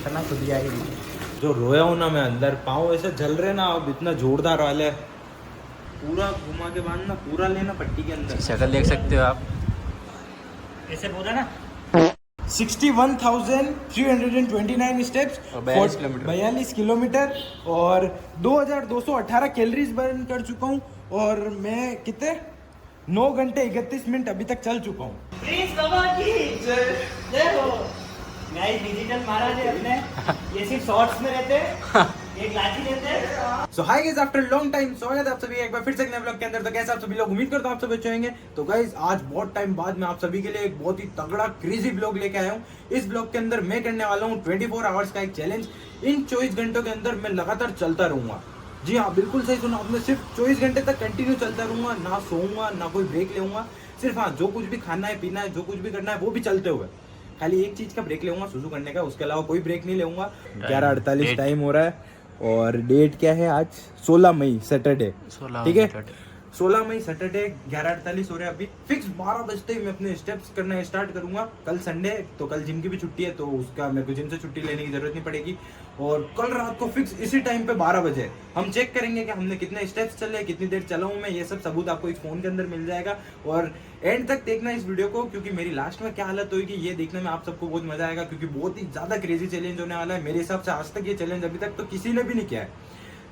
इतना खुद ही आई जो रोया हूँ ना मैं अंदर, पाँव ऐसे जल रहे ना, अब इतना जोरदार वाले पूरा घुमा के बांधना, पूरा लेना पट्टी के अंदर। शक्ल देख सकते हो आप। ऐसे बोला ना 61,329 स्टेप्स और 42 किलोमीटर। 42 किलोमीटर और 2218 कैलोरीज बर्न कर चुका हूँ। और मैं कितने 9 घंटे 31 मिनट अभी तक चल चुका हूँ। प्लीज बाबा की जय हो। गाइस डिजिटल महाराज है अपने, ये सिर्फ शॉर्ट्स में रहते हैं, एक लाठी लेते हैं। So hi guys, after long time स्वागत है आप सभी एक बार फिर से नए ब्लॉग के अंदर। तो कैसे आप सभी लोग, उम्मीद करता हूं आप सभी अच्छे होंगे। तो गाइस आज बहुत टाइम बाद मैं आप सभी के लिए एक बहुत ही तगड़ा क्रेजी ब्लॉग लेके आया हूं। इस ब्लॉग के अंदर मैं करने वाला हूं 24 आवर्स का एक चैलेंज। इन 24 घंटों के अंदर मैं लगातार चलता रहूंगा। जी हाँ, बिल्कुल सही सुना आपने, सिर्फ 24 घंटे तक कंटिन्यू चलता रहूंगा, ना सोऊंगा ना कोई ब्रेक लेऊंगा। सिर्फ हाँ, जो कुछ भी खाना है पीना है, जो कुछ भी करना है वो भी चलते हुए। खाली एक चीज का ब्रेक लेऊंगा, सुसु करने का, उसके अलावा कोई ब्रेक नहीं लेऊंगा। 11:48 टाइम हो रहा है और डेट क्या है आज? 16 मई सैटरडे, ठीक है। 16 मई सैटरडे 11:48 हो रहे हैं अभी। फिक्स 12 बजते ही मैं अपने स्टेप्स करना स्टार्ट करूंगा। कल संडे तो कल जिम की भी छुट्टी है, तो उसका मेरे को जिम से छुट्टी लेने की जरूरत नहीं पड़ेगी। और कल रात को फिक्स इसी टाइम पे 12 बजे हम चेक करेंगे कि हमने कितने स्टेप्स चले, कितनी देर चला हूं मैं। ये सब सबूत आपको इस फोन के अंदर मिल जाएगा। और एंड तक देखना इस वीडियो को, क्योंकि मेरी लास्ट में क्या हालत होगी ये देखने में आप सबको बहुत मजा आएगा। क्योंकि बहुत ही ज्यादा क्रेजी चैलेंज होने वाला है। मेरे हिसाब से आज तक ये चैलेंज अभी तक तो किसी ने भी नहीं किया है।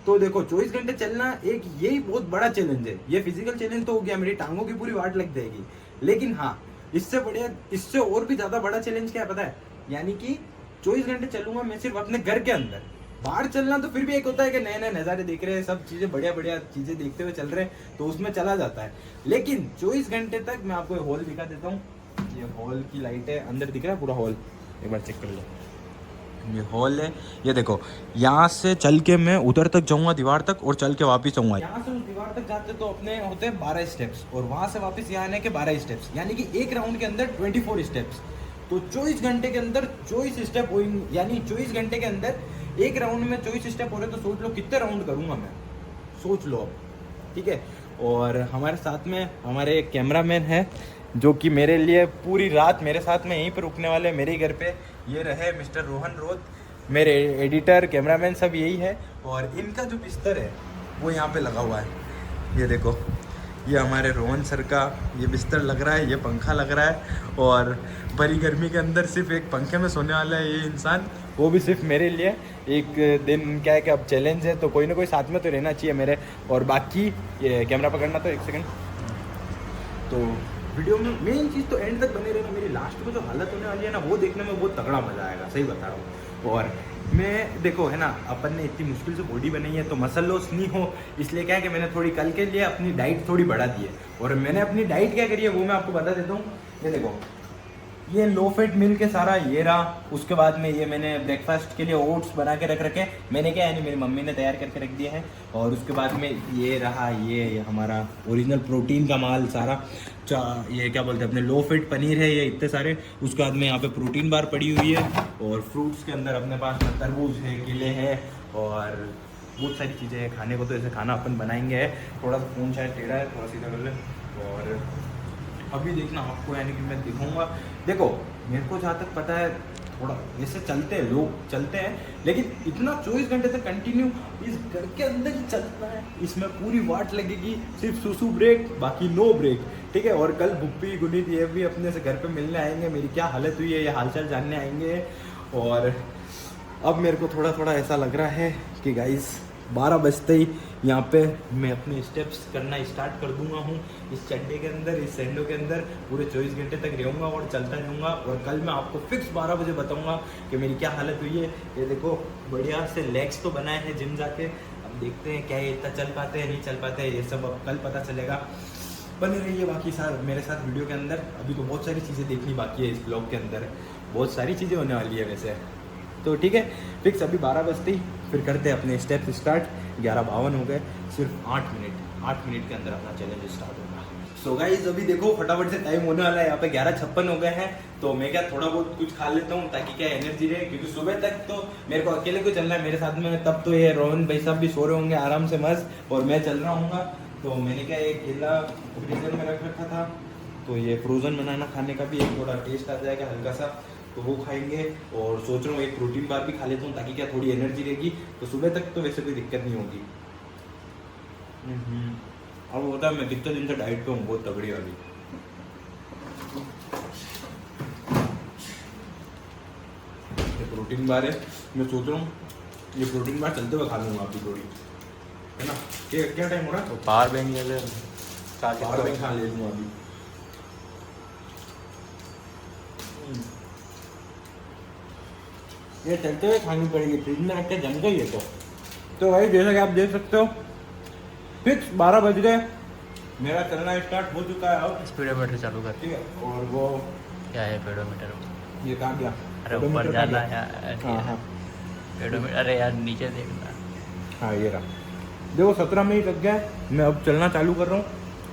तो देखो 24 घंटे चलना एक यही बहुत बड़ा चैलेंज है। ये फिजिकल चैलेंज तो हो गया, मेरी टांगों की पूरी वाट लग जाएगी। लेकिन हाँ, इससे बढ़िया, इससे और भी ज्यादा बड़ा चैलेंज क्या है पता है? यानी कि 24 घंटे चलूंगा मैं सिर्फ अपने घर के अंदर। बाहर चलना तो फिर भी एक होता है कि नए नए नज़ारे देख रहे हैं, सब चीजें बढ़िया बढ़िया चीजें देखते हुए चल रहे हैं, तो उसमें चला जाता है। लेकिन 24 घंटे तक मैं आपको हॉल दिखा देता हूँ। ये हॉल की लाइट है, अंदर दिख रहा है पूरा हॉल, एक बार चेक कर लो। ये हॉल है, ये देखो। यहाँ से चल के मैं उधर तक जाऊंगा दीवार तक, और चल के वापस आऊंगा। यहाँ से उस दीवार तक जाते तो अपने होते हैं 12 स्टेप्स, और वहां से वापस यहाँ आने के 12 स्टेप्स, यानी कि एक राउंड के अंदर 24 स्टेप्स। तो 24 घंटे के अंदर 24 स्टेप होंगे, यानी 24 घंटे के अंदर एक राउंड में 24 स्टेप हो रहे। तो सोच लो कितने राउंड करूंगा मैं, सोच लो अब, ठीक है। और हमारे साथ में हमारे एक कैमरामैन है जो कि मेरे लिए पूरी रात मेरे साथ में यहीं पर रुकने वाले, मेरे ही घर पे। ये रहे मिस्टर रोहन रोत, मेरे एडिटर कैमरामैन सब यही है। और इनका जो बिस्तर है वो यहाँ पे लगा हुआ है, ये देखो। ये हमारे रोहन सर का ये बिस्तर लग रहा है, ये पंखा लग रहा है। और भरी गर्मी के अंदर सिर्फ एक पंखे में सोने वाला है ये इंसान, वो भी सिर्फ मेरे लिए। एक दिन क्या है कि अब चैलेंज है तो कोई ना कोई साथ में तो रहना चाहिए मेरे। और बाकी ये कैमरा पकड़ना, तो एक सेकंड। तो वीडियो में मेन चीज़ तो एंड तक बने रहना। मेरी लास्ट में जो हालत होने वाली है ना, वो देखने में बहुत तगड़ा मजा आएगा, सही बता रहा हूँ। और मैं देखो है ना, अपन ने इतनी मुश्किल से बॉडी बनाई है तो मसल लॉस नहीं हो, इसलिए क्या है कि मैंने थोड़ी कल के लिए अपनी डाइट थोड़ी बढ़ा दी है। और मैंने अपनी डाइट क्या करी है वो मैं आपको बता देता हूँ। ये देखो, ये लो फैट मिल के सारा ये रहा। उसके बाद में ये मैंने ब्रेकफास्ट के लिए ओट्स बना के रख रखे, मैंने क्या, यानी मेरी मम्मी ने तैयार करके रख दिया है। और उसके बाद में ये रहा, ये हमारा ओरिजिनल प्रोटीन का माल सारा। ये क्या बोलते हैं अपने, लो फैट पनीर है ये, इतने सारे। उसके बाद में यहाँ पे प्रोटीन बार पड़ी हुई है। और फ्रूट्स के अंदर अपने पास में तरबूज है, केले हैं, और बहुत सारी चीज़ें हैं खाने को। तो ऐसे खाना अपन बनाएंगे। थोड़ा सा फ़ोन शायद टेढ़ा है, थोड़ा सीधा कर ले। और अभी देखना आपको, यानी कि मैं दिखाऊंगा। देखो मेरे को जहाँ तक पता है, थोड़ा जैसे चलते हैं लोग चलते हैं, लेकिन इतना 24 घंटे तक कंटिन्यू इस घर के अंदर ही चलना है। इसमें पूरी वाट लगेगी, सिर्फ सुसु ब्रेक, बाकी नो ब्रेक, ठीक है। और कल भुप्पी गुनीत ये भी अपने से घर पे मिलने आएंगे, मेरी क्या हालत हुई है ये हालचाल जानने आएंगे। और अब मेरे को थोड़ा थोड़ा ऐसा लग रहा है कि गाइस 12 बजते ही यहाँ पे मैं अपने स्टेप्स करना स्टार्ट कर दूंगा हूँ। इस चड्डे के अंदर, इस सैंडो के अंदर पूरे 24 घंटे तक रहूँगा और चलता रहूँगा। और कल मैं आपको फिक्स 12 बजे बताऊँगा कि मेरी क्या हालत हुई है। ये देखो बढ़िया से लेग्स तो बनाए हैं जिम जाके, अब देखते हैं क्या ये इतना चल पाते हैं नहीं चल पाते हैं, ये सब अब कल पता चलेगा। बने रहिए बाकी साथ मेरे साथ वीडियो के अंदर। अभी तो बहुत सारी चीज़ें देखनी बाकी है इस ब्लॉग के अंदर, बहुत सारी चीज़ें होने वाली है वैसे। तो ठीक है, फिक्स अभी 12 बजते ही फिर करते हैं अपने स्टेप स्टार्ट। 11:52 हो गए, सिर्फ 8 मिनट के अंदर अपना चैलेंज स्टार्ट होगा। सो गाइस अभी देखो फटाफट से टाइम होने वाला है, यहाँ पे 11:56 हो गए हैं। तो मैं क्या थोड़ा बहुत कुछ खा लेता हूँ ताकि क्या एनर्जी रहे, क्योंकि सुबह तक तो मेरे को अकेले को चलना है। मेरे साथ में तब तो ये रोहन भाई साहब भी सो रहे होंगे आराम से मस्त, और मैं चल रहा हूँ। तो मैंने क्या एक केला फ्रीजर में रख रखा था, तो ये फ्रोज़न बनाना खाने का भी एक थोड़ा टेस्ट आ जाएगा हल्का सा। तो वो खाएंगे। और सोच रहा हूँ एक प्रोटीन बार भी खा लेता हूँ ताकि क्या थोड़ी एनर्जी रहेगी, तो सुबह तक तो वैसे कोई दिक्कत नहीं होगी। अब होता है मैं कितने दिन से डाइट पे हूँ, बहुत तगड़ी वाली। ये प्रोटीन बार है, मैं सोच रहा हूँ ये प्रोटीन बार चलते हुए खा लूँगा अभी थोड़ी, है ना। क्या टाइम हो रहा है? तो पावर बैंक ले ले, पावर बैंक खा ले लूँगा अभी। ये चलते हुए खानी पड़ेगी, फ्रिज में रख के जम गई है। तो भाई जैसा कि आप देख सकते हो फिक्स 12 बज गए, मेरा चलना स्टार्ट हो चुका है अब। स्पीडोमीटर चालू कर। ठीक है, और वो क्या है स्पीडोमीटर? ये कहाँ गया? अरे ऊपर जाना है यार। हाँ हाँ स्पीडोमीटर, अरे यार नीचे देखना। हाँ ये रहा, देखो 17 मिनट लग गया है। मैं अब चलना चालू कर रहा हूँ,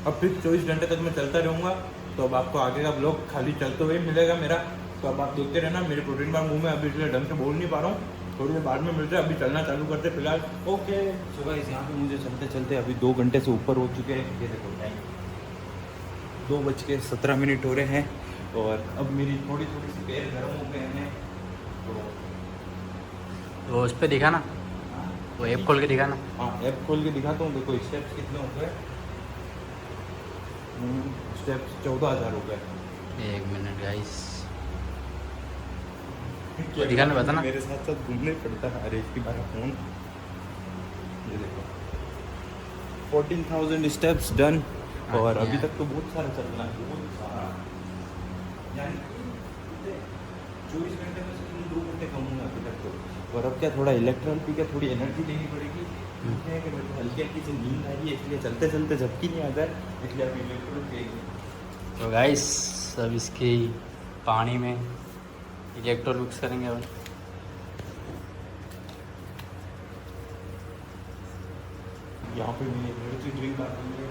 अब फिर 24 घंटे तक मैं चलता रहूँगा। तो अब आपको आगे का ब्लॉग खाली चलते हुए मिलेगा मेरा, तो अब आप देखते रहना। मेरे प्रोटीन बार मुंह में अभी इसलिए ढंग से बोल नहीं पा रहा हूँ, थोड़ी देर बाद में मिलते हैं। अभी चलना चालू करते फिलहाल। ओके सुबह इस यहाँ पे मुझे चलते चलते अभी 2 घंटे से ऊपर हो चुके हैं। ये देखो टाइम 2:17 हो रहे हैं, और अब मेरी थोड़ी थोड़ी सी पैर गर्म हो गए हैं। तो वो उस पर दिखा ना, वो ऐप खोल के दिखा ना। हाँ ऐप खोल के दिखाता हूँ। देखो स्टेप्स कितने हो गए, स्टेप्स 14,000 हो गए। 1 मिनट गाइस, दिखाना पता ना। मेरे साथ साथ घूमने पड़ता है। अरे इसकी बार फोन, ये देखो 14,000 स्टेप्स डन। और हाँ, अभी तक तो बहुत सारा चल रहा है, बहुत सारा। यानी 24 घंटे में से 2 घंटे कम होंगे अभी तक तो। और अब क्या थोड़ा इलेक्ट्रॉल पी के थोड़ी एनर्जी लेनी पड़ेगी। क्या है कि मेरे को हल्की हल्की से नींद आ रही है, इसलिए चलते चलते झपकी नहीं आता है, इसलिए अभी इलेक्ट्रॉल पिएंगे। तो गाइस अब इसकी पानी में इलेक्ट्रोल मिक्स करेंगे अब। यहाँ पे भी एनर्जी ड्रिंक आती है।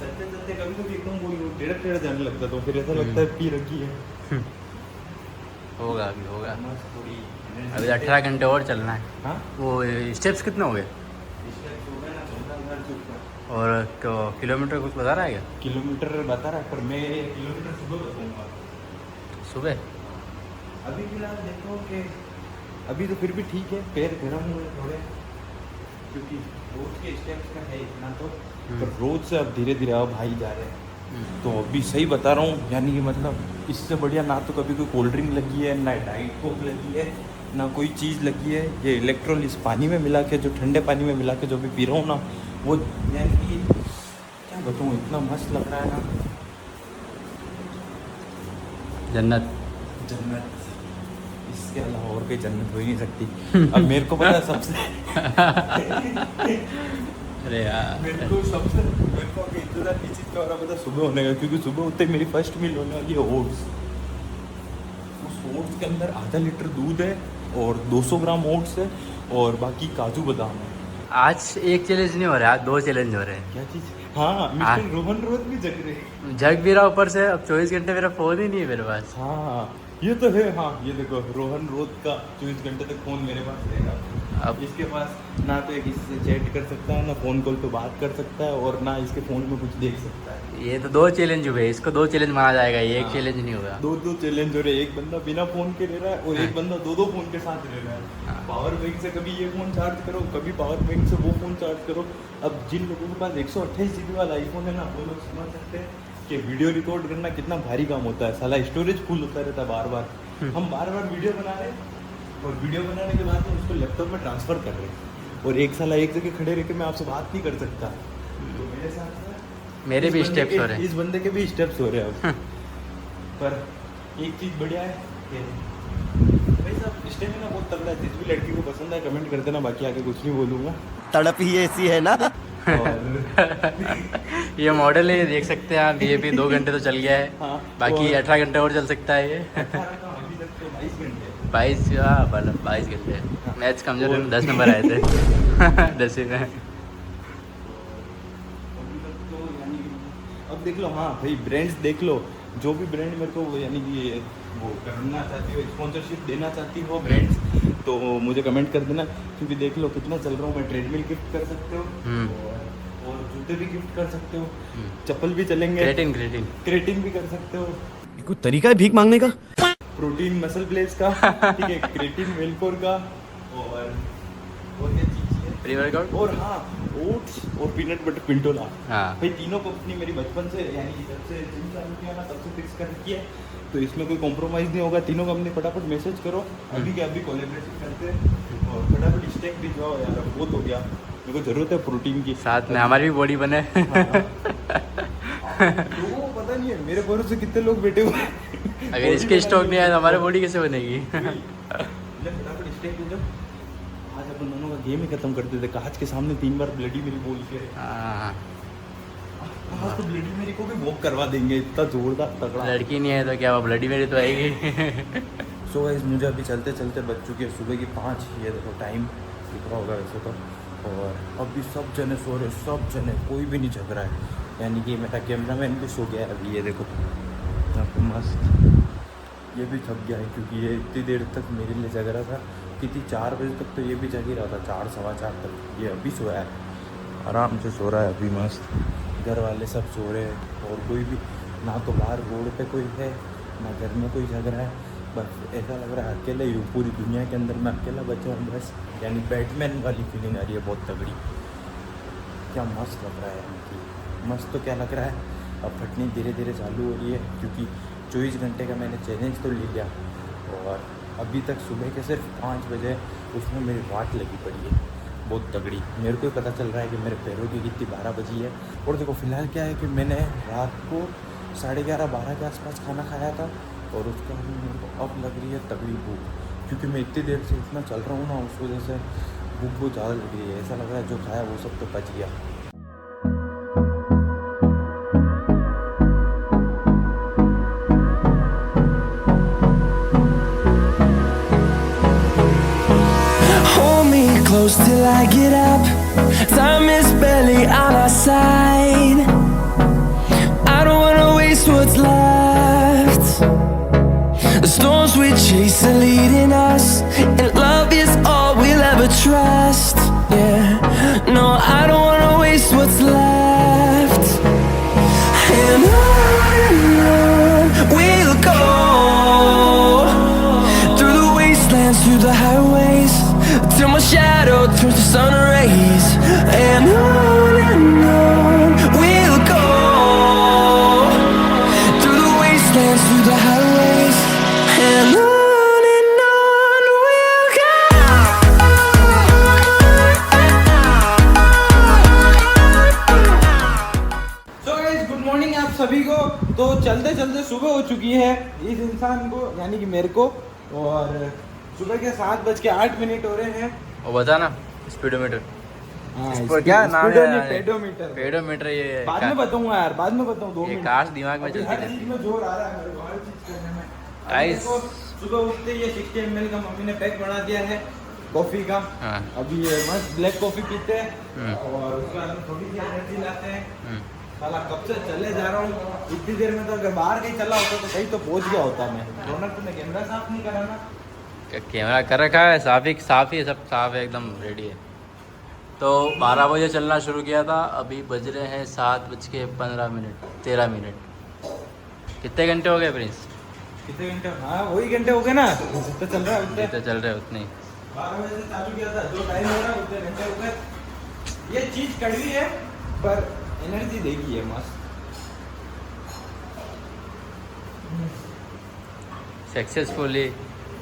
चलते चलते कभी कभी एकदम वो टेढ़ा टेढ़ा जाने लगता, तो फिर ऐसा लगता है पी रखी है। होगा अभी होगा, थोड़ी अभी 18 घंटे और चलना है। हाँ वो स्टेप्स कितने हो गए? और किलोमीटर कुछ बता रहा है क्या? किलोमीटर बता रहा है, पर मैं किलोमीटर सुबह बताऊंगा। सुबह अभी फिलहाल देखो कि अभी तो फिर भी ठीक है, पैर गर्म हुए थोड़े, क्योंकि रोज के स्टेप्स का है इतना तो। पर रोज से अब धीरे धीरे अब हाई जा रहे हैं। तो अभी सही बता रहा हूँ, यानी कि मतलब इससे बढ़िया ना तो कभी कोई कोल्ड ड्रिंक लगी है, ना डाइट कोक लगी है, ना कोई चीज़ लगी है। ये इलेक्ट्रोल इस पानी में मिला के, जो ठंडे पानी में मिला के जो भी पी रहा हूँ ना, वो यानी कि क्या बताऊँ, इतना मस्त लग रहा है ना। जन्नत। जन्नत, इसके अलावा और कोई जन्नत हो ही नहीं सकती। अब मेरे को पता है सबसे अरे यार मेरे को अभी इंतजार नहीं चीज़ का हो रहा, पता सुबह होने का, क्योंकि सुबह होते ही मेरी फर्स्ट मील होने वाली है ओट्स। उस ओट्स के अंदर आधा लीटर दूध है और 200 ग्राम ओट्स है और बाकी काजू बादाम है। आज एक चैलेंज नहीं हो रहा है, आज 2 चैलेंज हो रहे हैं। क्या चीज़? हाँ मिस्टर रोहन रोज भी जग रहे हैं। जग भी रहा ऊपर से, अब 24 घंटे मेरा फ़ोन ही नहीं है मेरे पास। हाँ ये तो है। हाँ ये देखो रोहन रोज का 24 घंटे तक फ़ोन मेरे पास रहेगा। अब इसके पास ना तो किसी से चैट कर सकता है, ना फ़ोन कॉल पे बात कर सकता है, और ना इसके फ़ोन में कुछ देख सकता है। ये तो 2 चैलेंज हुए, इसको 2 चैलेंज माना जाएगा, ये एक हाँ। चैलेंज नहीं होगा। 2 चैलेंज हो रहे, एक बंदा बिना फ़ोन के रह रहा है और एक बंदा 2 फ़ोन के साथ रह रहा है। हाँ। पावर बैंक से कभी ये फ़ोन चार्ज करो, कभी पावर बैंक से वो फ़ोन चार्ज करो। अब जिन लोगों के पास 128 GB वाला आईफोन है ना, वो लोग समझ सकते हैं कि वीडियो रिकॉर्ड करना कितना भारी काम होता है। साला स्टोरेज फुल होता रहता है बार बार। हम बार बार वीडियो बना रहे हैं और वीडियो बनाने के बाद में उसको लैपटॉप में ट्रांसफ़र कर रहे हैं, और एक साला एक जगह खड़े रह के मैं आपसे बात नहीं कर सकता। तो मेरे साथ मेरे भी स्टेप्स हो रहे हैं। इस बंदे के भी स्टेप्स हो रहे हैं अब। पर एक चीज़ बढ़िया है कि भाई साहब स्टेमिना बहुत तगड़ा है। जिस भी लड़की को पसंद है कमेंट कर देना, बाकी आगे कुछ नहीं बोलूँगा। तड़प ही ऐसी है ना। और ये मॉडल है, ये देख सकते हैं आप, ये भी 2 घंटे तो चल गया है। हाँ, बाकी और- 18 घंटे और चल सकता है ये। 18 का अभी तक तो 22 घंटे 22 घंटे। मैथ्स कमजोर है, 10 नंबर आए थे 10वीं में। अभी तक तो यानी अब देख लो। हाँ भाई ब्रांड्स देख लो, जो भी ब्रांड मेरे को यानी कि वो करना चाहती हो, स्पॉन्सरशिप देना चाहती हो ब्रांड्स, तो मुझे कमेंट कर देना, क्योंकि देख लो कितना चल रहा हूँ मैं। ट्रेडमिल गिफ्ट कर सकते हो और जूते जूते भी गिफ्ट कर सकते हो, चप्पल भी चलेंगे, क्रेटिन भी कर सकते हो। कोई तरीका है भीख मांगने का? प्रोटीन मसल ब्लेज का, ठीक है, क्रेटिन वेलकोर का, और क्या चीज है, प्री वर्कआउट, और हाँ ओट्स और पीनट बटर पिंटोला। हाँ भाई तीनों कंपनी मेरी बचपन से, यानी कि जब से जिम चालू किया ना तब से फिक्स कर रखी है, तो इसमें कोई कॉम्प्रोमाइज़ नहीं होगा। तीनों कंपनी फटाफट मैसेज करो, अभी के अभी कोलैबोरेशन करते हैं और फटाफट स्टेक भिजवाओ यार, अब बहुत हो गया, मेरे को ज़रूरत है प्रोटीन की। साथ में हमारी भी बॉडी बने। लोगों को पता नहीं है मेरे भरोसे कितने लोग बैठे हुए हैं। अगर इसके स्टॉक नहीं आया तो हमारी बॉडी कैसे बनेगी? फटाफट स्टेक भेजो। आज अपन दोनों का गेम ही खत्म करते थे, कांच के सामने 3 बार ब्लडी मेरी बोल के। हाँ, आज तो ब्लडी मेरी को भी वॉक करवा देंगे, इतना जोरदार तगड़ा। लड़की नहीं है तो क्या वो ब्लडी मेरी तो आएगी। सो गाइस मुझे अभी चलते चलते बज चुकी है सुबह की 5, ये देखो टाइम दिख रहा होगा वैसे तो, और अभी सब जने सो रहे, सब जने, कोई भी नहीं जग रहा है, यानी कि मेरा कैमरामैन भी सो गया है अभी, ये देखो यहाँ पे मस्त, ये भी थक गया है क्योंकि ये इतनी देर तक मेरे लिए जग रहा था, कितनी 4 बजे तक तो ये भी जग ही रहा था, 4 सवा 4 तक, ये अभी सोया है, आराम से सो रहा है अभी मस्त। घर वाले सब सो रहे हैं और कोई भी ना तो बाहर रोड पे कोई है ना घर में कोई जग रहा है, बस ऐसा लग रहा है अकेले ही हूँ पूरी दुनिया के अंदर, मैं अकेला बचा हूँ बस, यानी बैटमैन वाली फीलिंग आ रही है बहुत तगड़ी। क्या मस्त लग रहा है यानी कि मस्त तो क्या लग रहा है, अब फटनी धीरे धीरे चालू हो रही है क्योंकि 24 घंटे का मैंने चैलेंज तो ले लिया, और अभी तक सुबह के सिर्फ 5 बजे उसमें मेरी वाट लगी पड़ी है बहुत तगड़ी। मेरे को ही पता चल रहा है कि मेरे पैरों की कितनी 12 बजी है। और देखो फिलहाल क्या है कि मैंने रात को 11:30-12 के आसपास खाना खाया था, और उसके बाद मेरे को अब लग रही है तगड़ी भूख, क्योंकि मैं इतनी देर से इतना चल रहा हूँ ना, उस वजह से भूख बहुत ज़्यादा लग रही है। ऐसा लग रहा है जो खाया वो सब तो पच गया। Close till I get up. Time is barely on our side. I don't wanna waste what's left. The storms we chase are leading us, and love is all we'll ever trust. Yeah, no, I don't wanna waste what's left. And on we'll go, through the wastelands, through the highways, till my shadow turns to sun rays. And on we'll go, through the wastelands, through the highways, and on we'll go. So guys good morning आप सभी को। तो चलते चलते सुबह हो चुकी है इस इंसान को, यानी कि मेरे को, और सुबह के 7:08 हो रहे हैं। वो बता ना स्पीडोमीटर, हाँ, क्या नाम है? पेडोमीटर। पेडोमीटर ये बाद में बताऊंगा यार, बाद में बताऊं, 2 ये मिनट। काश दिमाग में अभी चलती हर रहती चीज में जोर आ रहा है मेरे को, हर चीज करने में। अभी Guys। देखो, सुबह उठते ये 60 ml का मम्मी ने पैक बना दिया है कॉफी का। हाँ। अभी ये मस्त ब्लैक कॉफी पीते हैं और उसके बाद में थोड़ी सी एनर्जी लाते हैं। साला कब से चले जा रहा हूँ, इतनी देर में तो अगर बाहर कहीं चला होता तो कहीं तो पहुंच गया होता मैं। रौनक तुमने कैमरा साफ नहीं करा ना? कैमरा कर रखा है, साफ ही है, सब साफ है, एकदम रेडी है। तो 12 बजे चलना शुरू किया था, अभी बज रहे हैं 7:15, 13 मिनट। कितने घंटे हो गए प्रिंस? कितने घंटे? हाँ वही घंटे हो गए ना, जितने चल रहा है उतने। जितने चल रहे उतने ही। 12 बजे से चालू किया था, जो टाइम हो रहा है उतने घंटे हो गए। ये चीज कड़वी है पर एनर्जी देगी है मस्त। सक्सेसफुली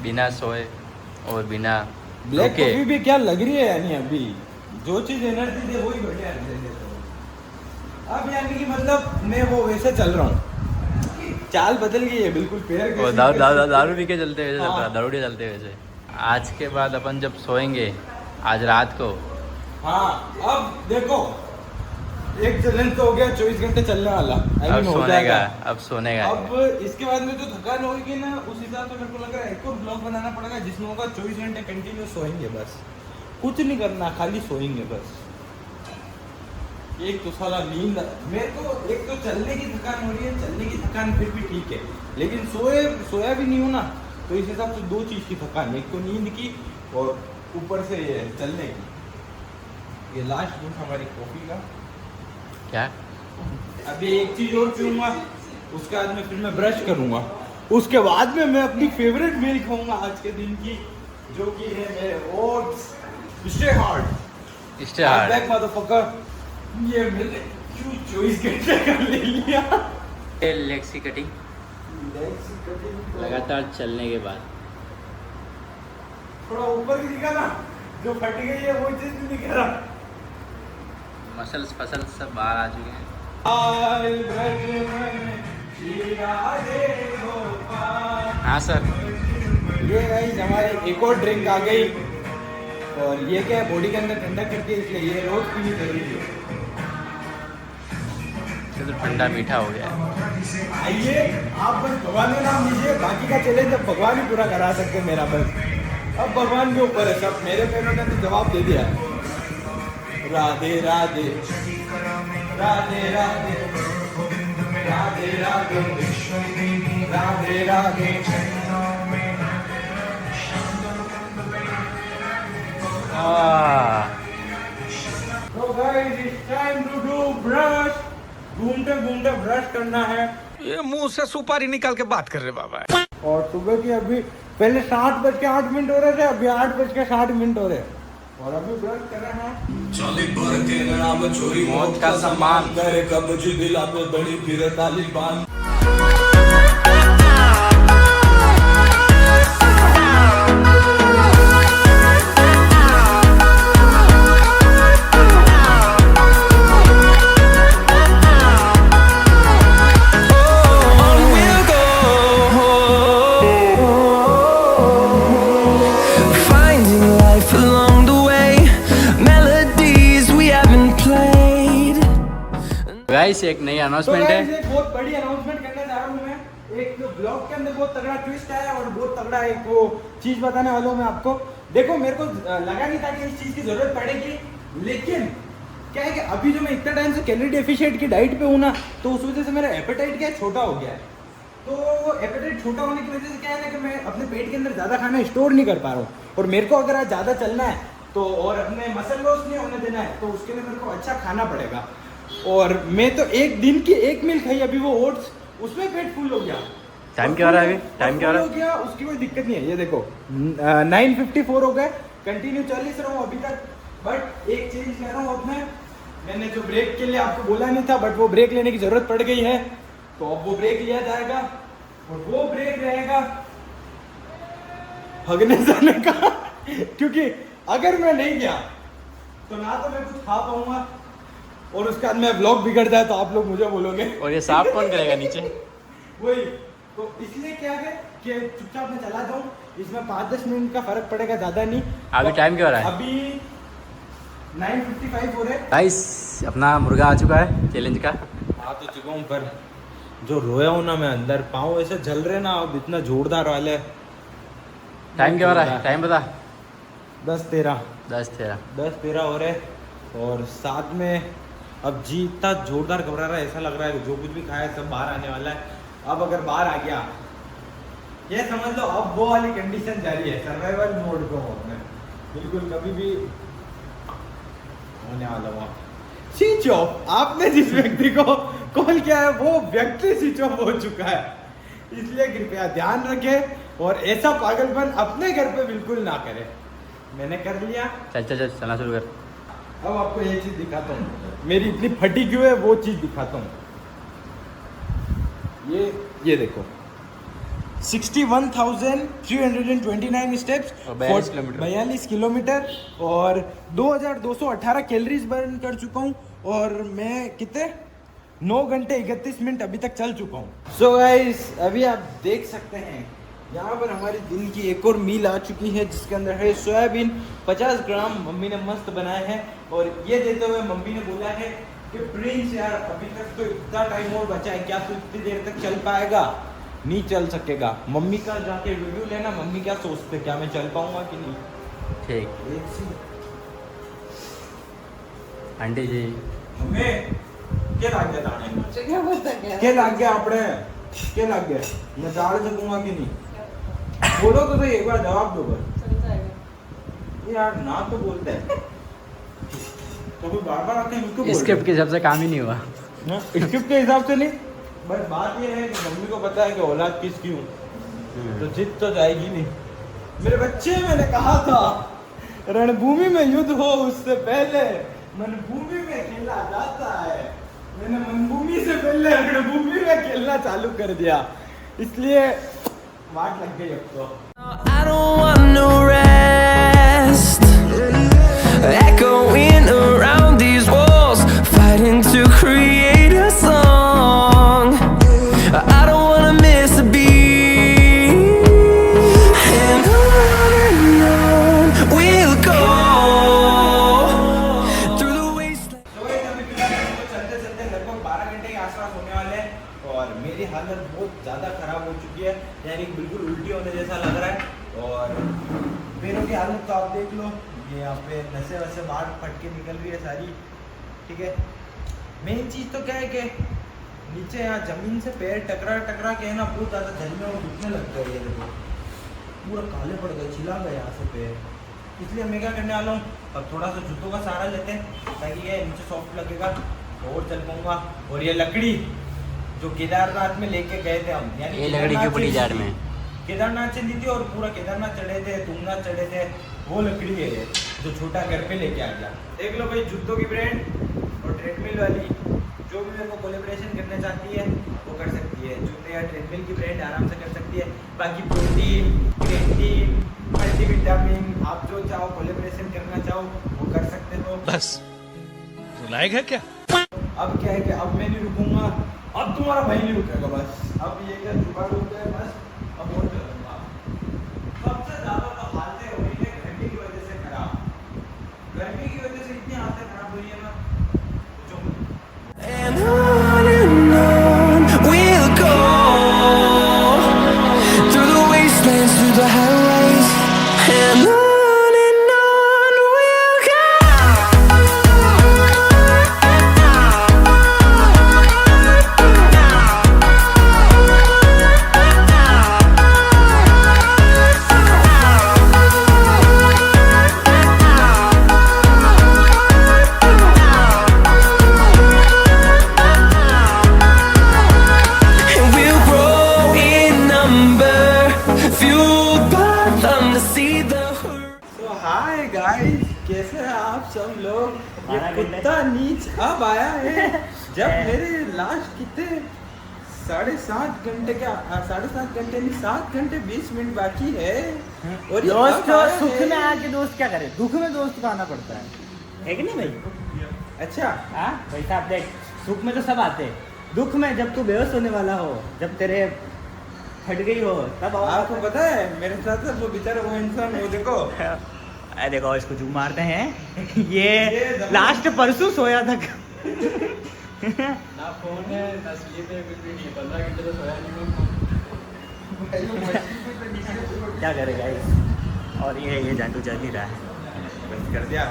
बिना सोए और बिना ब्लैक रुके। कॉफी भी क्या लग रही है, यानी अभी जो चीज एनर्जी दे वही बढ़िया है। अब यानी कि मतलब मैं वो वैसे चल रहा हूँ, चाल बदल गई है बिल्कुल। पैर वो कैसे- दारू पी के चलते वैसे चल रहा, हाँ। दारूड़ी चलते वैसे। आज के बाद अपन जब सोएंगे आज रात को, हाँ अब देखो एक चैलेंज तो हो गया 24 घंटे चलने वाला। अब सोने का, अब सोने का। अब इसके बाद में जो थकान होगी ना, उस हिसाब से मेरे को लग रहा है एक और ब्लॉग बनाना पड़ेगा जिसमें होगा 24 घंटे कंटिन्यू सोएंगे, बस कुछ नहीं करना, खाली सोएंगे बस। एक तो साला नींद मेरे को, एक तो चलने की थकान हो रही है, चलने की थकान फिर भी ठीक है, लेकिन सोया भी नहीं हो ना, तो इस हिसाब से 2 चीज़ की थकान, एक तो नींद की और ऊपर से ये चलने की। ये लास्ट बूथ हमारी कॉफ़ी का। क्या? अभी एक चीज और पीऊंगा, उसके बाद में फिर मैं ब्रश करूंगा, उसके बाद में मैं अपनी फेवरेट मील खाऊंगा आज के दिन की, जो कि है मेरे oats stay hard. Stay hard. Back motherfucker, ये मैंने क्यों 24 घंटे कर ले लिया। लेग्स की कटिंग लगातार चलने के बाद। थोड़ा ऊपर की दिखा ना, जो फट गई है वो चीज नहीं दिख रहा। मसल्स फसल सब बाहर आ चुके हैं। हाँ सर। ये गाइस हमारी एक और ड्रिंक आ गई, और ये क्या है, बॉडी के अंदर ठंडक करती है, इसलिए ये रोज पीनी जरूरी है। ये तो ठंडा मीठा हो गया। आइए आप बस भगवान का नाम लीजिए, बाकी का चैलेंज अब भगवान ही पूरा करा सकते हैं मेरा। बस अब भगवान के ऊपर है सब, मेरे पैरों ने तो जवाब दे दिया है। राधे राधे राधे राधे राधे राधे राधे राधे। तो guys it's time to do brush. घूमते घूमते ब्रश करना है। ये मुंह से सुपारी निकाल के बात कर रहे बाबा। और सुबह की अभी पहले 7:08 हो रहे थे, अभी 8:60 हो रहे, और अभी ब्रश कर रहे हैं। मौत का सम्मान। दिला पे बड़ी फिर Taliban. Finding life along the way, melodies we haven't played. Guys एक नई तो अनाउंसमेंट guys, है। एक बहुत बड़ी अनाउंसमेंट करने जा रहा हूँ मैं। एक ब्लॉग के अंदर बहुत तगड़ा ट्विस्ट आया, और बहुत तगड़ा एक वो चीज बताने वाला हूँ मैं आपको। देखो मेरे को लगा नहीं था कि इस चीज की जरूरत पड़ेगी, लेकिन क्या है कि अभी जो मैं इतना टाइम से कैलोरी डेफिशिएंट की डाइट पे हूँ ना, तो उस वजह से मेरा एपेटाइट क्या है, छोटा हो गया है। तो एपेटाइट छोटा होने की वजह से क्या है ना कि मैं अपने पेट के अंदर ज़्यादा खाना स्टोर नहीं कर पा रहा हूँ, और मेरे को अगर आज ज़्यादा चलना है तो, और अपने मसल लॉस नहीं होने देना है, तो उसके लिए मेरे को अच्छा खाना पड़ेगा। और मैं तो एक दिन की एक मील खाई अभी, वो ओट्स, उसमें पेट फुल हो गया। टाइम क्या हो रहा है अभी? टाइम क्या हो रहा हो गया, उसकी कोई दिक्कत नहीं है। ये देखो 9:54 हो गए, कंटिन्यू चल ही रहा हूँ अभी तक। बट एक चेंज कर रहा हूँ अपने, मैंने जो ब्रेक के लिए आपको बोला नहीं था, बट वो ब्रेक लेने की जरूरत पड़ गई है, तो अब वो ब्रेक लिया जाएगा, और वो ब्रेक रहेगा हगने जाने का। क्योंकि अगर मैं नहीं गया तो ना तो मैं कुछ खा पाऊंगा, और उसके बाद में ब्लॉग बिगड़ जाए तो आप लोग मुझे बोलोगे। और ये साफ कौन करेगा नीचे? वही तो इसलिए क्या है कि चुपचाप मैं चला जाऊं, इसमें 5-10 मिनट का फर्क पड़ेगा, ज्यादा नहीं। अभी टाइम क्या हो रहा है? अभी 9:55 हो रहे। गाइस अपना मुर्गा आ चुका है चैलेंज का। आ तो चुका हूँ, पर जो रोया हूँ ना मैं अंदर, पाँव ऐसे जल रहे ना, अब इतना जोरदार वाले। टाइम क्या हो रहा है? टाइम बता। 10:13 10-13 हो रहे, और साथ में अब जी इतना जोरदार घबरा रहा है, ऐसा लग रहा है कि जो कुछ भी खाया है सब बाहर आने वाला है। अब अगर बाहर आ गया, ये समझ लो अब वो वाली कंडीशन जारी है, सर्वाइवल मोड को मैं बिल्कुल कभी भी होने वाला हुआ। Switch off. आपने जिस व्यक्ति को कॉल किया है वो व्यक्ति स्विच ऑफ हो चुका है, इसलिए कृपया ध्यान रखें, और ऐसा पागलपन अपने घर पे बिल्कुल ना करें। मैंने कर लिया, चल चल चल चलना शुरू कर। अब आपको ये चीज दिखाता हूँ, मेरी इतनी फटी क्यों है वो चीज दिखाता हूँ। ये देखो 61,329 स्टेप्स, और 42 किलोमीटर, और 2,218 कैलोरीज बर्न कर चुका हूँ, और मैं कितने 9 घंटे 31 मिनट अभी तक चल चुका हूँ। सो गाइस अभी आप देख सकते हैं यहाँ पर हमारी दिन की एक और मील आ चुकी है, जिसके अंदर है सोयाबीन 50 ग्राम, मम्मी ने मस्त बनाया है। और ये देते हुए मम्मी ने बोला है कि प्रिंस यार अभी तक तो इतना टाइम और बचा है, क्या तू इतनी देर तक चल पाएगा? नहीं चल सकेगा। मम्मी का जाके रिव्यू लेना, मम्मी क्या सोचते, क्या मैं चल पाऊंगा कि नहीं। ठीक। आंटी जी हमें क्या लाग गया ताने? क्या लाग गया आपने? क्या लाग गया? मैं दाड़ सकूंगा कि नहीं? बोलो तो सही, एक बार जवाब दो बस। यार ना तो बोलते हैं। तो फिर बार बार आके मुझको बोल स्क्रिप्ट के हिसाब से काम ही नहीं हुआ। स्क्रिप्ट के हिसाब से नहीं, बस बात ये है कि मम्मी को पता है कि औलाद किसकी हूँ, तो जिद तो जाएगी नहीं। मेरे बच्चे, मैंने कहा था रणभूमि में युद्ध हो उससे पहले मनभूमि में खेला जाता है। मैंने मनभूमि से पहले रणभूमि में खेलना चालू कर दिया, इसलिए वाट लग गई अब तो। I don't want no rest. Echoing around these walls, fighting to create a song. I don't wanna miss a beat. And on we'll go through the wasteland. तो ये अभी फिलहाल हम लोग चलते चलते लगभग 12 घंटे के आसपास होने वाले हैं और मेरी हालत बहुत ज़्यादा खराब हो चुकी है, यानी कि बिल्कुल उल्टी होने जैसा लग रहा है। और पैरों की हालत तो आप देख लो, ये यहाँ पे नसें वसे बाहर फट के निकल रही है सारी, ठीक है। मेन चीज़ तो क्या है कि नीचे यहाँ ज़मीन से पैर टकरा टकरा के है ना, बहुत ज़्यादा जल में वो दुखने लगता है। ये देखो पूरा काले पड़ गए, छिला गए यहाँ से पैर, इसलिए मैं क्या करने वाला हूँ, अब थोड़ा सा जूतों का सहारा लेते हैं ताकि ये नीचे सॉफ्ट लगेगा और चल पाऊंगा। और ये लकड़ी जो केदारनाथ में लेके गए थे हम, यानी ये लकड़ी क्यों पड़ी जाड़ में? केदारनाथ से दी थी और पूरा केदारनाथ चढ़े थे, तुंगनाथ चढ़े थे, वो लकड़ी है ये जो छोटा घर पे लेके आ गया। देख लो भाई, जूतों की ब्रांड और ट्रेडमिल वाली जो भी मेरे को कोलेब्रेशन करना चाहती है वो कर सकती है। जूते या ट्रेडमिल की ब्रांड आराम से कर सकती है। बाकी प्रोटीन, क्रिएटिन, मल्टीविटामिन आप जो चाहो कोलेब्रेशन करना चाहो वो कर सकते हो। बस लायक है क्या? अब क्या है कि अब मैं नहीं रुकूंगा, अब तुम्हारा भाई नहीं रुकेगा, बस अब ये क्या जुगाड़ हो गया है, बस अब और चलूंगा। सबसे ज़्यादा तो हालतें हो रही है गर्मी की वजह से खराब, गर्मी की वजह से इतनी हालतें खराब हुई है ना, पूछो मत। And on we'll go through the wastelands, through the highways, and on we'll go. And we'll grow in number, fueled by them to see the horizon. तो हाय गाइस, कैसे हैं आप सब लोग? ये 12 घंटे। कुत्ता नीच अब आया है जब मेरे लास्ट कितने 7.5 घंटे क्या 7.5 घंटे नहीं 7 घंटे 20 मिनट बाकी है। और ये दोस्त अब आया सुख है। में आके दोस्त क्या करे, दुख में दोस्त को आना पड़ता है कि नहीं भाई? अच्छा, हाँ भाई साहब देख, सुख में तो सब आते हैं, दुख में जब तू बेहोश होने वाला हो, जब तेरे फट गई हो, तब आपको पता है मेरे साथ वो बेचारा वो इंसान वो देखो अरे देखो इसको जूम मारते हैं ये ये लास्ट परसों सोया था ना फोन है ना स्लीप है, कुछ भी नहीं, 15 घंटे तो सोया नहीं मैं। क्या करे गाइस। और ये जादू चल ही रहा है। बस कर दिया।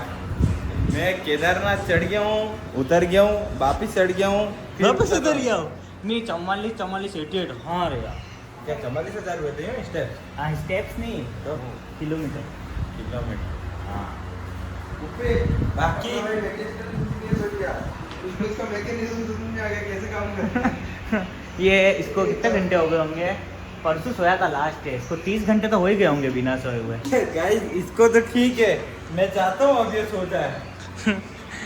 मैं केदारनाथ चढ़ गया हूँ, उतर गया हूँ, वापिस चढ़ गया हूँ, फिर वापस उतर उतर गया हो नहीं 44 88 हाँ रे यार। क्या 44,000 हुए थे ये स्टेप? हाँ स्टेप्स नहीं तो किलोमीटर। किलोमीटर। हाँ बाकी उसका मैकेनिज्म समझ में आ गया कैसे काम करता है। ये इसको कितने घंटे हो गए होंगे? परसों सोया था लास्ट है, इसको 30 घंटे तो हो ही गए होंगे बिना सोए हुए। गाइस इसको तो ठीक है, मैं चाहता हूँ अब ये सो जाए।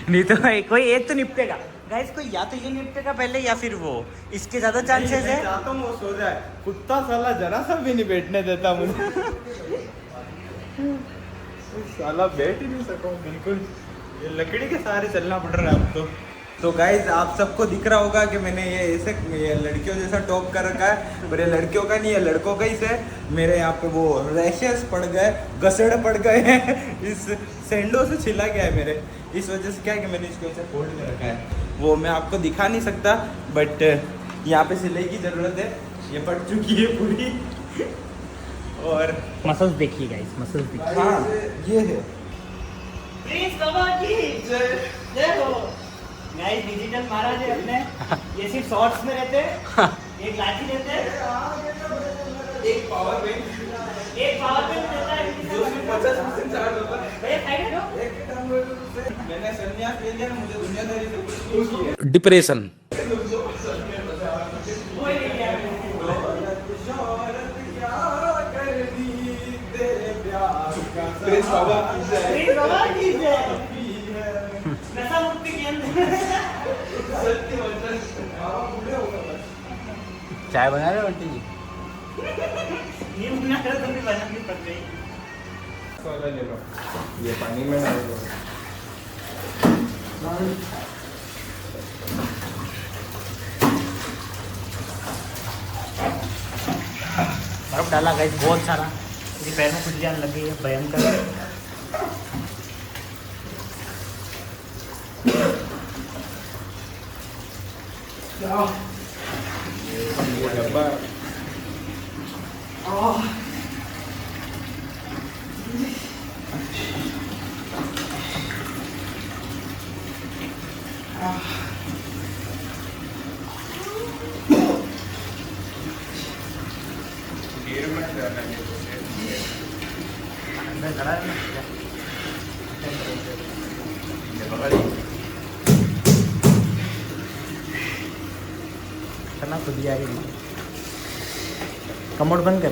नहीं तो भाई कोई एक तो निपटेगा गाइस, कोई या तो ये निपटेगा पहले या फिर वो, इसके ज्यादा चांसेस मैं है। चाहता हूँ वो सो जाए। कुत्ता साला जरा सा भी नहीं बैठने देता मुझे। साला बैठ ही नहीं सकूं बिल्कुल, ये लकड़ी के सहारे चलना पड़ रहा है अब तो गाइज आप सबको दिख रहा होगा कि मैंने ये ऐसे ये लड़कियों जैसा टॉप कर रखा है, पर ये लड़कियों का नहीं है, लड़कों का ही से। मेरे यहाँ पे वो रैशेस पड़ गए, गसड़ पड़ गए हैं, इस सैंडो से छिला गया है मेरे, इस वजह से क्या है कि मैंने इसको ऐसे फोल्ड कर रखा है। वो मैं आपको दिखा नहीं सकता, बट यहाँ पे सिलाई की ज़रूरत है, ये फट चुकी है पूरी। और मसल्स देखिए गाइस, मसल्स देखिए। हाँ ये है प्लीज बाबा की जय हो। गाइस डिजिटल महाराज है अपने, ये सिर्फ शॉर्ट्स में रहते हैं, एक लाठी लेते हैं, एक पावर बैंक एक पावर बैंक देता है जो भी 50% चार्ज होता है भैया खाएगा लो एक काम करो से मैंने संन्यास ले लिया ना, मुझे दुनियादारी से कुछ नहीं चाहिए। डिप्रेशन कोई नहीं किया प्रिंस बाबा की जय। प्लीज बाबा की जय नशा मुक्ति केंद्र चाय बना रहे हो आंटी जी? ये बना कर तुमने बनानी पड़ गई वाला ले लो, ये पानी में डाल दो। बर्फ डाला गई बहुत सारा, मेरे पैर में खुजली आने लगी है भयंकर। ये डब्बा अंदर खड़ा है ना करना खुद ही आ रही कमोड बंद कर।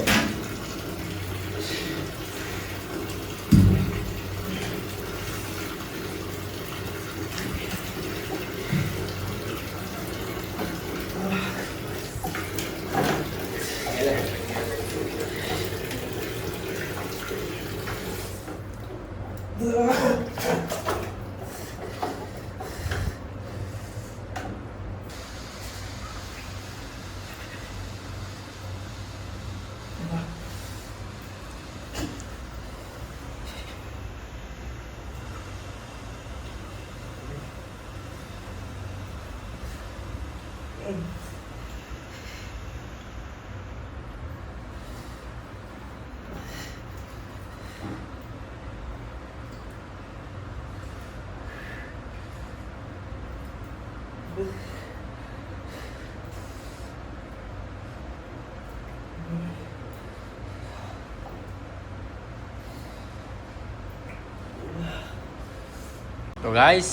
तो गाइस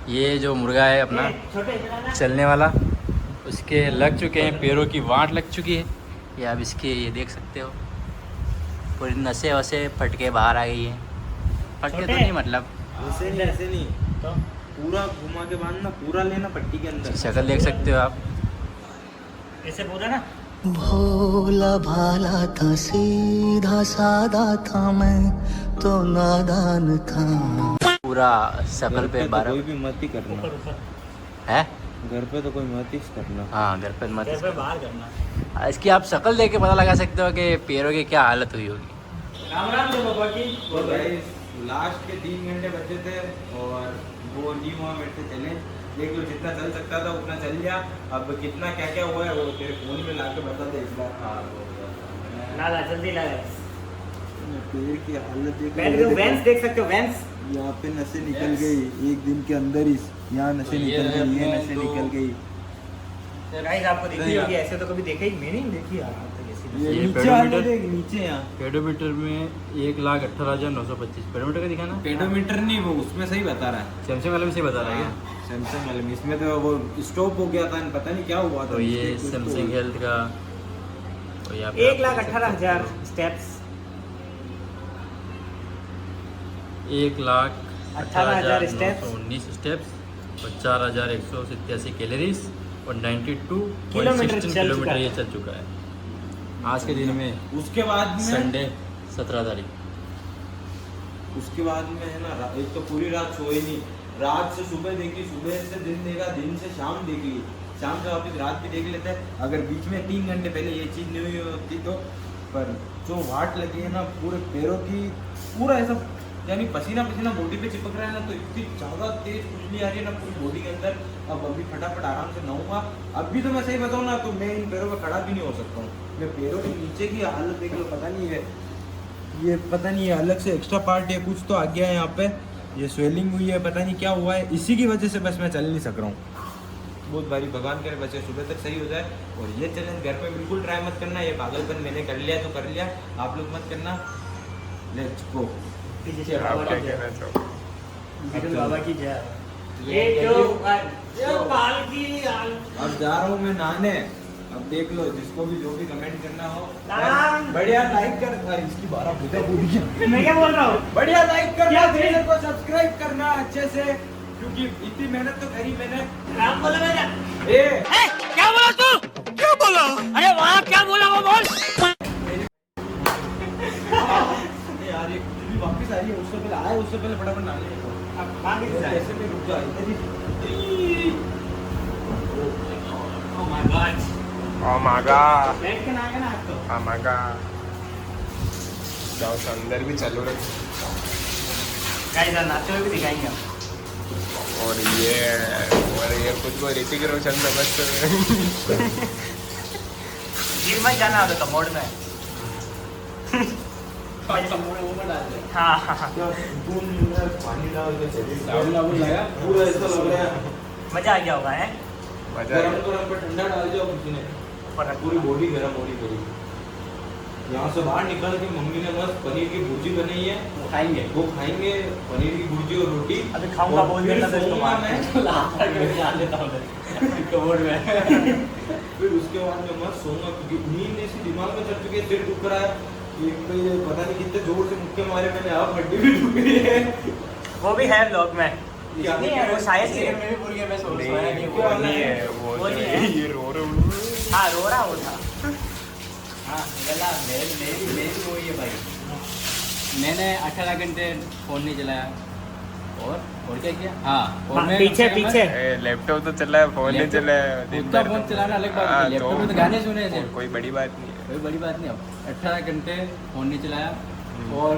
ये जो मुर्गा है अपना छोटे चलाना चलने वाला, उसके लग चुके हैं, पैरों की वाट लग चुकी है। ये आप इसके ये देख सकते हो, पूरी नसें वसे फट के बाहर आ गई है। फट के तो छोटे? नहीं, मतलब ऐसे नहीं, ऐसे नहीं, तो पूरा घुमा के बांधना, पूरा लेना पट्टी के अंदर। शक्ल देख सकते हो आप। ऐसे पूरा ना भोला भाला था सीधा सादा था मैं तो नादान था। पूरा शक्ल पे घर तो 12 कोई भी मत ही करना ऊपर ऊपर है। घर पे तो कोई मत ही करना। हाँ, घर पे मत। घर पे बाहर करना। इसकी आप शक्ल देख के पता लगा सकते हो कि पैरों की क्या हालत हुई होगी। राम राम जो बाबा की तो गाइस लास्ट के 3 घंटे बचे थे और वो न्यू हुआ मेरे से चैलेंज, देख लो जितना चल सकता था उतना चल लिया। अब कितना क्या क्या हुआ है वो तेरे फोन में ला के बता दे एक बार। ला ला जल्दी ला पैर की हालत देख पहले तो वेंस देख सकते हो वेंस। यहाँ पे नसें निकल गई एक दिन के अंदर ही, यहाँ नसें निकल गई, ये नसें निकल गई। तो गाइस आपको देखी होगी, ऐसे तो कभी देखा ही मैंने नहीं देखी यार आज तक ऐसी। ये ये नीचे वाले पेडोमीटर- देख, नीचे यहाँ पेडोमीटर में 1,18,925 पेडोमीटर का दिखाना। पेडोमीटर नहीं, वो उसमें सही बता रहा है। सैमसंग वाले में से बता रहा है क्या? सैमसंग वाले में, इसमें तो वो स्टॉप हो गया था, पता नहीं क्या हुआ था। तो ये कुछ तो सैमसंग हेल्थ का, तो यहाँ पे आप 1,18,000 स्टेप्स 1,18,919 steps, स्टेप्स और 4,187 कैलोरीज और 92.16 किलोमीटर चल किलोमीटर चुका है। ये चल चुका है आज के दिन में, उसके बाद में संडे 17 तारीख। उसके बाद में है ना, एक तो पूरी रात सोए नहीं, रात से सुबह देखी, सुबह से दिन देखा, दिन से शाम देख ली, शाम से वापस रात भी देख लेते हैं। अगर बीच में 3 घंटे पहले ये चीज़ नहीं हुई होती तो, पर जो वाट लगी है ना पूरे पैरों की, पूरा ऐसा यानी पसीना पसीना बॉडी पे चिपक रहा है ना, तो इतनी ज़्यादा तेज खुजली आ रही है ना पूरी बॉडी के अंदर। अब अभी फटाफट आराम से नहाऊंगा। अभी तो मैं सही बताऊँ ना तो मैं इन पैरों पर खड़ा भी नहीं हो सकता हूँ। मैं पैरों के नीचे की हालत देख लो, पता नहीं है ये, पता नहीं है अलग से एक्स्ट्रा पार्ट या कुछ तो आ गया है यहाँ पे, ये स्वेलिंग हुई है, पता नहीं क्या हुआ है, इसी की वजह से बस मैं चल नहीं सक रहा हूँ। बहुत भारी, भगवान करे बच्चे सुबह तक सही हो जाए। और ये चैलेंज घर पे बिल्कुल ट्राई मत करना, ये पागलपन मैंने कर लिया तो कर लिया, आप लोग मत करना। Let's go. पीछे से बाबा की जय। डिजिटल बाबा की जय। ये ये बाल की अब जा रहा हूँ मैं नहाने। अब देख लो, जिसको भी जो भी कमेंट करना हो नाम। बढ़िया लाइक कर। अरे इसकी 12 बुधा बोल गया। मैं क्या बोल रहा हूँ? बढ़िया लाइक करना, क्या चैनल को सब्सक्राइब करना अच्छे से, क्योंकि इतनी मेहनत तो करी मैंने। नाम बोला मैंने। ए क्या बोला तू? क्या बोला? अरे वहाँ क्या बोला वो बोल। यार ये कुछ भी वापस आ रही है, उससे पहले आए, उससे पहले फटाफट नहाने को। अब आगे से जाए। ऐसे में रुक जाओ इधर ही। Oh my God. Oh my god. बैठ के नहाएगा ना आज तो। Oh my god. जाओ तो अंदर भी चालू रख। गाइस नहाते हुए भी दिखाएंगे हम। और ये खुद को ऋतिक रोशन समझते हैं। जिम में जाना होता मोड में। हाँ हाँ पानी डाल के साबुन लगा पूरा ऐसा लग रहा है। मजा आ गया होगा है। मजा गरम आएगा। गरम पे ठंडा डाल दिया किसी ने, ऊपर रख पूरी बॉडी गरम हो रही पूरी। यहाँ से बाहर निकल के मम्मी ने मस्त पनीर की भुर्जी बनाई है, वो खाएंगे। वो खाएंगे, पनीर की भुर्जी और रोटी। अभी खाऊंगा और बोल फिर देता तो सोऊंगा मैं। डाल देता हूँ कबोर्ड में। फिर उसके बाद में मस्त सोऊंगा, क्योंकि नींद ऐसी दिमाग में चल चुकी है, सिर दुख रहा है। एक तो ये पता नहीं कितने जोर से मुक्के मारे मैंने, आप हड्डी भी दुख रही है। वो भी है ब्लॉग में। क्या? नहीं है वो शायद सीरियल में भी भूल गया मैं सोया नहीं नहीं, वो वो नहीं है, वो वो जो नहीं है, है। ये रो रहा हूँ। हाँ रो रहा वो था। हाँ गला मेरी वो ही है भाई। मैंने 18 घंटे फोन नहीं चलाया। और क्या किया? हाँ, और हाँ, मैं पीछे कम से कम पीछे ए, लैपटॉप तो चला है, फोन नहीं चला है। दिन खुद का भर फोन तो- चलाना अलग बात हाँ, है, लैपटॉप में तो गाने सुने थे। कोई बड़ी बात नहीं है। कोई बड़ी बात नहीं। अब 18 घंटे फोन नहीं चलाया। और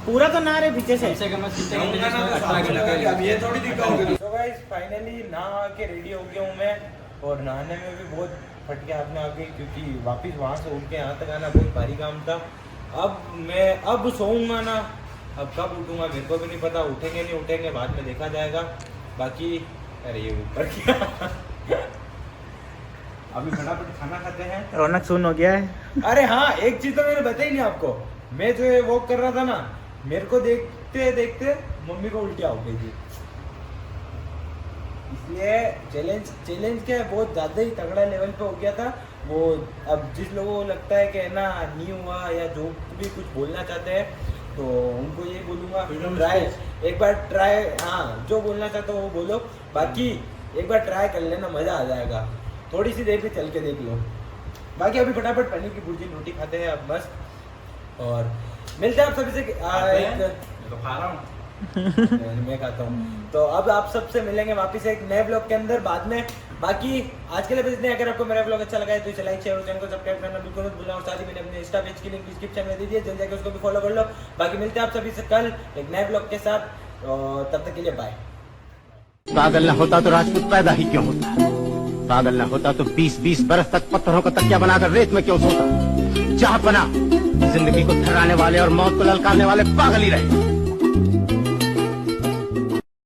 पूरा तो ना रहे पीछे से। कम से कम कितने घंटे जाऊंगा ना तो 18 सामने लगा के, अब घंटे ये थोड़ी दिखाओगे। तो गाइस फाइनली नहा के रेडी हो गया हूँ मैं, और नहाने में भी बहुत फट के हाथ में आ गई, क्योंकि वापस वहाँ से उठ के यहाँ तक आना बहुत भारी काम था। अब सोऊंगा ना, अब कब उठूंगा मेरे को भी नहीं पता, उठेंगे नहीं उठेंगे बाद में देखा जाएगा। बाकी अरे ये ऊपर क्या अभी फटाफट खाना खाते हैं। रौनक सुन हो गया है। अरे हाँ, एक चीज तो मैंने बताई नहीं आपको, मैं जो ये वॉक कर रहा था ना, मेरे को देखते देखते मम्मी को उल्टिया हो गई थी। इसलिए चैलेंज क्या है, बहुत ज़्यादा ही तगड़ा लेवल पे हो गया था वो। अब जिस लोगों को लगता है कि ना नहीं हुआ, या जो भी कुछ बोलना चाहते हैं, तो उनको ये बोलूँगा एक बार ट्राई, हाँ जो बोलना चाहते हो वो बोलो, बाकी एक बार ट्राई कर लेना, मज़ा आ जाएगा। थोड़ी सी देर पे चल के देख लो। बाकी अभी फटाफट पनीर की भुर्जी रोटी खाते हैं अब बस, और मिलते हैं आप सभी से। तो खा रहा हूँ। मैं खाता हूँ। तो अब आप सबसे मिलेंगे वापस एक नए ब्लॉग के अंदर बाद में। बाकी आज के लिए बस इतने। अगर आपको मेरा ब्लॉग अच्छा लगा है तो इसे लाइक शेयर और चैनल को सब्सक्राइब करना बिल्कुल मत भूलना। और साथ ही मैंने अपने इंस्टा पेज की लिंक डिस्क्रिप्शन में दे दी है, जल्दी जाकर उसको भी फॉलो कर लो। बाकी मिलते हैं आप सभी से कल एक नए ब्लॉग के साथ, और तब तक के लिए बाय। पागल न होता तो राजपूत पैदा ही क्यों होता? पागल न होता तो 20-20 बरस तक पत्थरों का तकिया बनाकर रेत में क्यों सोता? चाह बना जिंदगी को थर्राने वाले और मौत को ललकारने वाले पागल ही रहे।